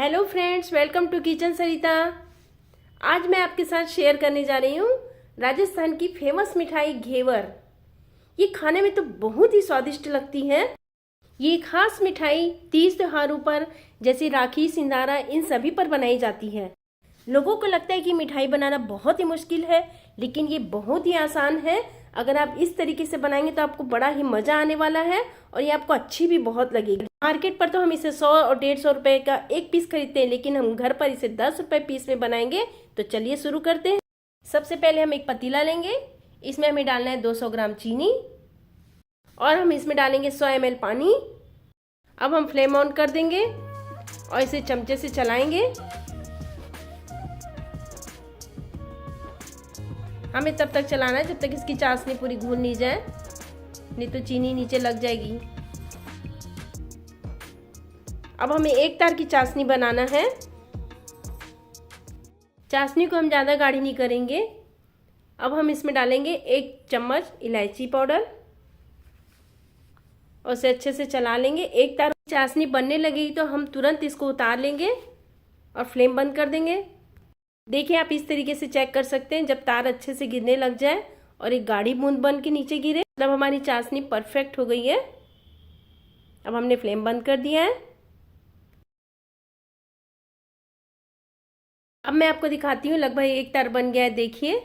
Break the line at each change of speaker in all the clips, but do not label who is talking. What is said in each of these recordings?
Hello friends, welcome to kitchen Sarita. आज मैं आपके साथ शेयर करने जा रही हूँ राजस्थान की फेमस मिठाई घेवर। ये खाने में तो बहुत ही स्वादिष्ट लगती है। ये खास मिठाई तीज त्योहारों पर जैसे राखी, सिंदारा, इन सभी पर बनाई जाती है। लोगों को लगता है कि मिठाई बनाना बहुत ही मुश्किल है, लेकिन ये बहुत ही आसान है। अगर आप इस तरीके से बनाएंगे तो आपको बड़ा ही मजा आने वाला है और ये आपको अच्छी भी बहुत लगेगी। मार्केट पर तो हम इसे 100 और 150 रुपए का एक पीस खरीदते हैं, लेकिन हम घर पर इसे 10 रुपए पीस में बनाएंगे। तो चलिए शुरू करते हैं। सबसे पहले हम एक पतीला लेंगे। इसमें हमें डालना है 200 ग्राम चीनी और हम इसमें डालेंगे 100 ml पानी। अब हम फ्लेम ऑन कर देंगे और इसे चमचे से चलाएंगे। हमें तब तक चलाना है जब तक इसकी चाशनी पूरी घुल नहीं जाए, नहीं तो चीनी नीचे लग जाएगी। अब हमें एक तार की चाशनी बनाना है। चाशनी को हम ज़्यादा गाढ़ी नहीं करेंगे। अब हम इसमें डालेंगे 1 चम्मच इलायची पाउडर और उसे अच्छे से चला लेंगे। एक तार चाशनी बनने लगेगी तो हम तुरंत इसको उतार लेंगे और फ्लेम बंद कर देंगे। देखिए, आप इस तरीके से चेक कर सकते हैं। जब तार अच्छे से गिरने लग जाए और एक गाढ़ी बूंद बन के नीचे गिरे, मतलब हमारी चाशनी परफेक्ट हो गई है। अब हमने फ्लेम बंद कर दिया है। अब मैं आपको दिखाती हूँ, लगभग एक तार बन गया है। देखिए,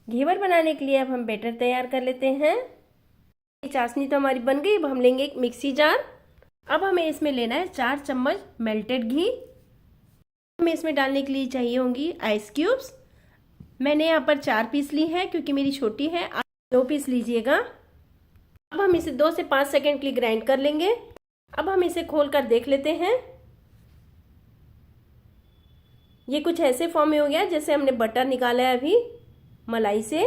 घेवर बनाने के लिए अब हम बैटर तैयार कर लेते हैं। चाशनी तो हमारी बन गई। अब हम लेंगे एक मिक्सी जार। अब हमें इसमें लेना है 4 चम्मच मेल्टेड घी। हमें इसमें डालने के लिए चाहिए होंगी आइस क्यूब्स। मैंने यहाँ पर 4 पीस ली है क्योंकि मेरी छोटी है, आप 2 पीस लीजिएगा। अब हम इसे 2 से 5 सेकंड के लिए ग्राइंड कर लेंगे। अब हम इसे खोल कर देख लेते हैं। ये कुछ ऐसे फॉर्म में हो गया जैसे हमने बटर निकाला है अभी मलाई से।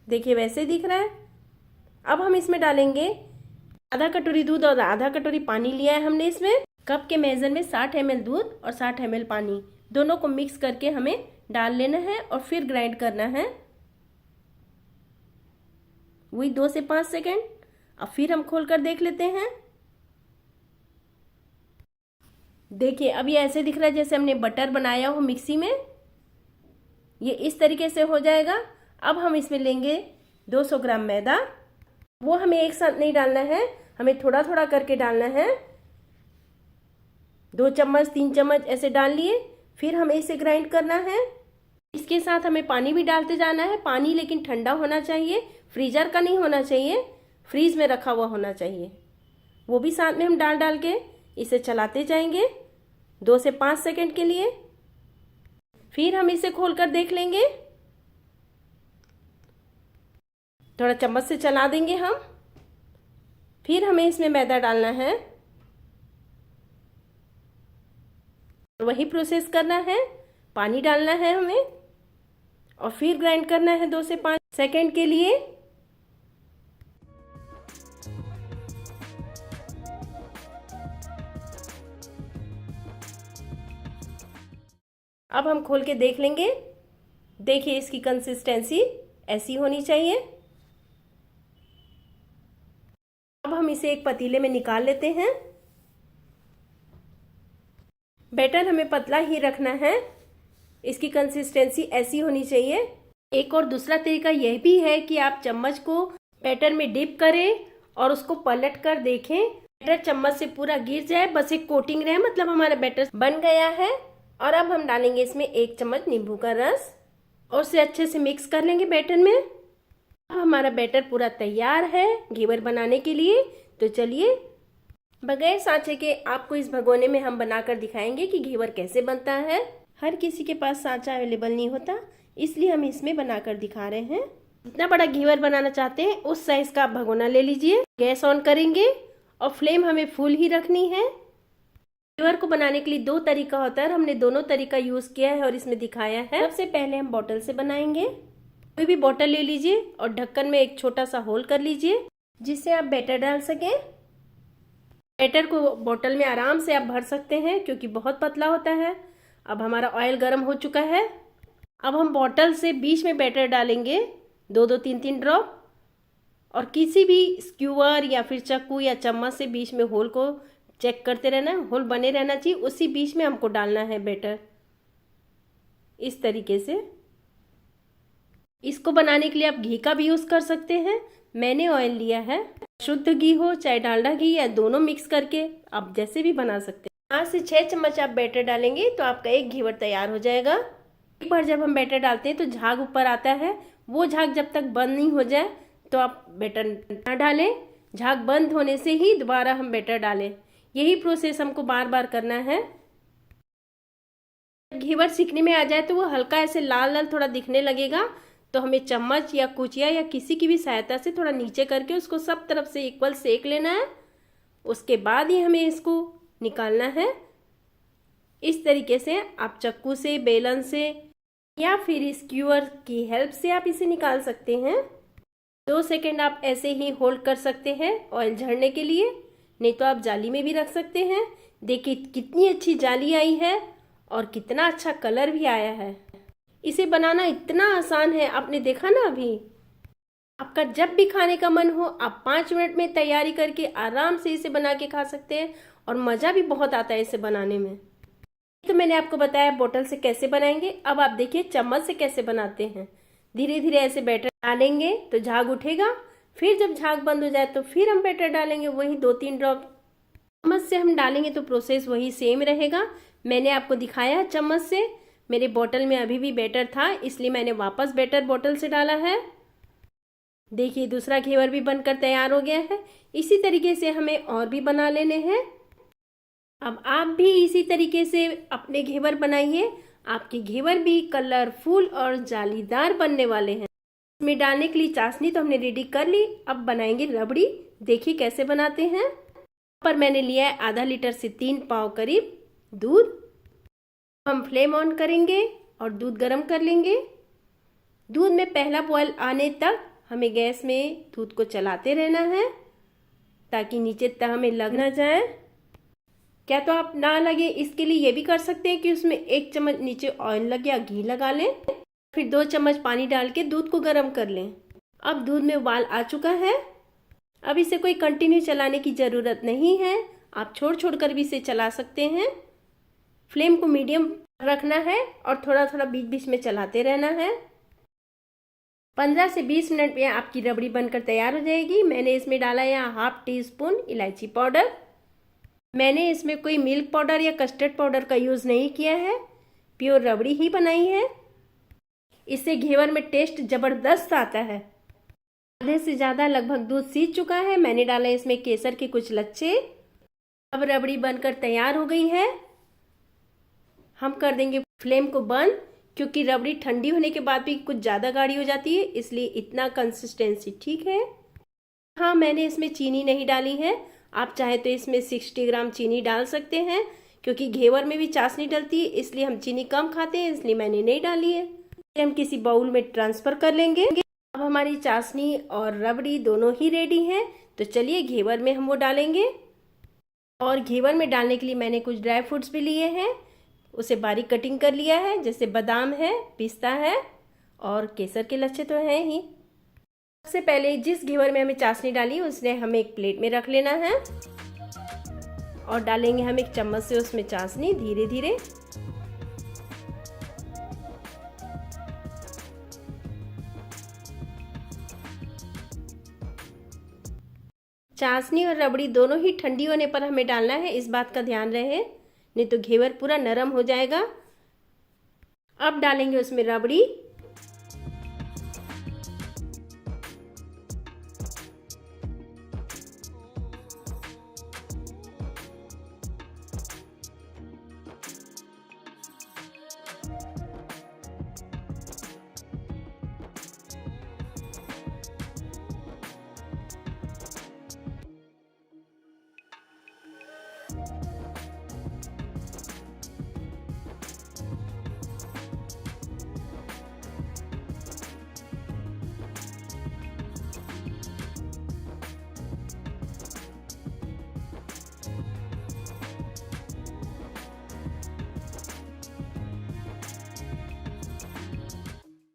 देखिए, वैसे दिख रहा है। अब हम इसमें डालेंगे आधा कटोरी दूध और आधा कटोरी पानी लिया है हमने। इसमें कप के मेजर में 60 ml दूध और 60 ml पानी, दोनों को मिक्स करके हमें डाल लेना है और फिर ग्राइंड करना है। वही 2 से 5 सेकंड। अब फिर हम खोल कर देख लेते हैं। देखिए, अब ये ऐसे दिख रहा है जैसे हमने बटर बनाया हो मिक्सी में। ये इस तरीके से हो जाएगा। अब हम इसमें लेंगे 200 ग्राम मैदा। वो हमें एक साथ नहीं डालना है, हमें थोड़ा थोड़ा करके डालना है। 2 चम्मच 3 चम्मच ऐसे डाल लिए। फिर हमें इसे ग्राइंड करना है। इसके साथ हमें पानी भी डालते जाना है। पानी लेकिन ठंडा होना चाहिए, फ्रीजर का नहीं होना चाहिए, फ्रीज में रखा हुआ होना चाहिए। वो भी साथ में हम डाल डाल के इसे चलाते जाएंगे 2 से 5 सेकंड के लिए। फिर हम इसे खोलकर देख लेंगे। थोड़ा चम्मच से चला देंगे हम। फिर हमें इसमें मैदा डालना है, वही प्रोसेस करना है। पानी डालना है हमें और फिर ग्राइंड करना है 2 से 5 सेकंड के लिए। अब हम खोल के देख लेंगे। देखिए, इसकी कंसिस्टेंसी ऐसी होनी चाहिए। अब हम इसे एक पतीले में निकाल लेते हैं। बैटर हमें पतला ही रखना है, इसकी कंसिस्टेंसी ऐसी होनी चाहिए। एक और दूसरा तरीका यह भी है कि आप चम्मच को बैटर में डिप करें और उसको पलट कर देखें। बैटर चम्मच से पूरा गिर जाए, बस एक कोटिंग रहे, मतलब हमारा बैटर बन गया है। और अब हम डालेंगे इसमें 1 चम्मच नींबू का रस और उसे अच्छे से मिक्स कर लेंगे बैटर में। अब हमारा बैटर पूरा तैयार है घेवर बनाने के लिए। तो चलिए, बगैर सांचे के आपको इस भगोने में हम बनाकर दिखाएंगे कि घेवर कैसे बनता है। हर किसी के पास सांचा अवेलेबल नहीं होता, इसलिए हम इसमें बनाकर दिखा रहे हैं। जितना बड़ा घेवर बनाना चाहते हैं उस साइज का आप भगोना ले लीजिए। गैस ऑन करेंगे और फ्लेम हमें फुल ही रखनी है। घेवर को बनाने के लिए 2 तरीका होता है, हमने दोनों तरीका यूज किया है और इसमें दिखाया है। सबसे पहले हम बॉटल से बनाएंगे। कोई भी बॉटल ले लीजिए और ढक्कन में एक छोटा सा होल कर लीजिए जिससे आप बैटर डाल सकें। बैटर को बोतल में आराम से आप भर सकते हैं क्योंकि बहुत पतला होता है। अब हमारा ऑयल गर्म हो चुका है। अब हम बोतल से बीच में बैटर डालेंगे 2-2 3-3 ड्रॉप और किसी भी स्क्यूअर या फिर चाकू या चम्मच से बीच में होल को चेक करते रहना, होल बने रहना चाहिए, उसी बीच में हमको डालना है बैटर। इस तरीके से इसको बनाने के लिए आप घी का भी यूज़ कर सकते हैं, मैंने ऑयल लिया है। शुद्ध घी हो चाहे डालडा घी, या दोनों मिक्स करके आप जैसे भी बना सकते हैं। 5 से 6 चम्मच आप बैटर डालेंगे तो आपका एक घेवर तैयार हो जाएगा। एक बार जब हम बैटर डालते हैं तो झाग ऊपर आता है, वो झाग जब तक बंद नहीं हो जाए तो आप बैटर ना डालें। झाग बंद होने से ही दोबारा हम बैटर डालें। यही प्रोसेस हमको बार बार करना है। घेवर सीखने में आ जाए तो वो हल्का ऐसे लाल लाल थोड़ा दिखने लगेगा, तो हमें चम्मच या कुचिया या किसी की भी सहायता से थोड़ा नीचे करके उसको सब तरफ से इक्वल सेक लेना है। उसके बाद ही हमें इसको निकालना है। इस तरीके से आप चक्कू से, बेलन से या फिर स्क्यूअर की हेल्प से आप इसे निकाल सकते हैं। 2 सेकेंड आप ऐसे ही होल्ड कर सकते हैं ऑयल झड़ने के लिए, नहीं तो आप जाली में भी रख सकते हैं। देखिए कितनी अच्छी जाली आई है और कितना अच्छा कलर भी आया है। इसे बनाना इतना आसान है, आपने देखा ना अभी। आपका जब भी खाने का मन हो आप 5 मिनट में तैयारी करके आराम से इसे बना के खा सकते हैं, और मज़ा भी बहुत आता है इसे बनाने में। तो मैंने आपको बताया बोतल से कैसे बनाएंगे। अब आप देखिए चम्मच से कैसे बनाते हैं। धीरे धीरे ऐसे बैटर डालेंगे तो झाग उठेगा, फिर जब झाग बंद हो जाए तो फिर हम बैटर डालेंगे, वही 2-3 ड्रॉप। चम्मच से हम डालेंगे तो प्रोसेस वही सेम रहेगा। मैंने आपको दिखाया चम्मच से, मेरे बोतल में अभी भी बैटर था इसलिए मैंने वापस बैटर बोतल से डाला है। देखिए दूसरा घेवर भी बनकर तैयार हो गया है। इसी तरीके से हमें और भी बना लेने हैं। अब आप भी इसी तरीके से अपने घेवर बनाइए। आपके घेवर भी कलरफुल और जालीदार बनने वाले हैं। इसमें डालने के लिए चाशनी तो हमने रेडी कर ली, अब बनाएंगे रबड़ी। देखिए कैसे बनाते हैं। पर मैंने लिया है आधा लीटर से 3 पाव करीब दूध। हम फ्लेम ऑन करेंगे और दूध गर्म कर लेंगे। दूध में पहला बॉयल आने तक हमें गैस में दूध को चलाते रहना है, ताकि नीचे तक हमें लग ना जाए। क्या तो आप ना लगे इसके लिए ये भी कर सकते हैं कि उसमें 1 चम्मच नीचे ऑयल लगे या घी लगा लें, फिर 2 चम्मच पानी डाल के दूध को गर्म कर लें। अब दूध में उबाल आ चुका है। अब इसे कोई कंटिन्यू चलाने की ज़रूरत नहीं है, आप छोड़ छोड़ कर भी इसे चला सकते हैं। फ्लेम को मीडियम रखना है और थोड़ा थोड़ा बीच बीच में चलाते रहना है। 15 से 20 मिनट में आपकी रबड़ी बनकर तैयार हो जाएगी। मैंने इसमें डाला है यहाँ 1/2 टीस्पून इलायची पाउडर। मैंने इसमें कोई मिल्क पाउडर या कस्टर्ड पाउडर का यूज़ नहीं किया है, प्योर रबड़ी ही बनाई है। इससे घेवर में टेस्ट ज़बरदस्त आता है। आधे से ज़्यादा लगभग दूध सीज चुका है। मैंने डाला इसमें केसर के कुछ लच्छे। अब रबड़ी बनकर तैयार हो गई है। हम कर देंगे फ्लेम को बंद, क्योंकि रबड़ी ठंडी होने के बाद भी कुछ ज़्यादा गाढ़ी हो जाती है, इसलिए इतना कंसिस्टेंसी ठीक है। हाँ, मैंने इसमें चीनी नहीं डाली है। आप चाहे तो इसमें 60 ग्राम चीनी डाल सकते हैं, क्योंकि घेवर में भी चाशनी डलती है, इसलिए हम चीनी कम खाते हैं, इसलिए मैंने नहीं डाली है। हम किसी बाउल में ट्रांसफ़र कर लेंगे। अब हमारी चाशनी और रबड़ी दोनों ही रेडी हैं, तो चलिए घेवर में हम वो डालेंगे। और घेवर में डालने के लिए मैंने कुछ ड्राई फ्रूट्स भी लिए हैं, उसे बारीक कटिंग कर लिया है, जैसे बादाम है, पिस्ता है और केसर के लच्छे तो हैं ही। सबसे पहले जिस घेवर में हमें चाशनी डाली उसने हमें एक प्लेट में रख लेना है, और डालेंगे हम 1 चम्मच से उसमें चाशनी धीरे धीरे। चाशनी और रबड़ी दोनों ही ठंडी होने पर हमें डालना है, इस बात का ध्यान रहे, नहीं तो घेवर पूरा नरम हो जाएगा। अब डालेंगे उसमें रबड़ी।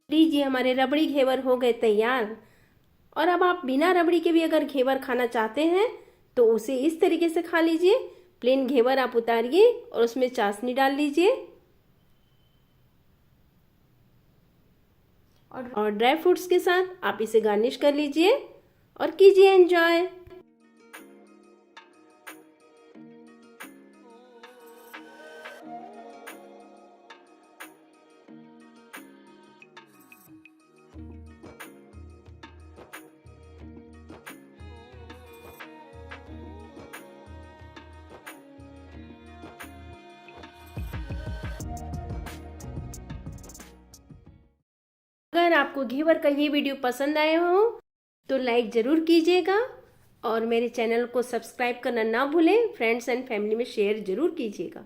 लीजिए हमारे रबड़ी घेवर हो गए तैयार। और अब आप बिना रबड़ी के भी अगर घेवर खाना चाहते हैं तो उसे इस तरीके से खा लीजिए। प्लेन घेवर आप उतारिए और उसमें चाशनी डाल लीजिए और ड्राई फ्रूट्स के साथ आप इसे गार्निश कर लीजिए और कीजिए एंजॉय। अगर आपको घेवर का ये वीडियो पसंद आया हो तो लाइक ज़रूर कीजिएगा और मेरे चैनल को सब्सक्राइब करना ना भूलें। फ्रेंड्स एंड फैमिली में शेयर ज़रूर कीजिएगा।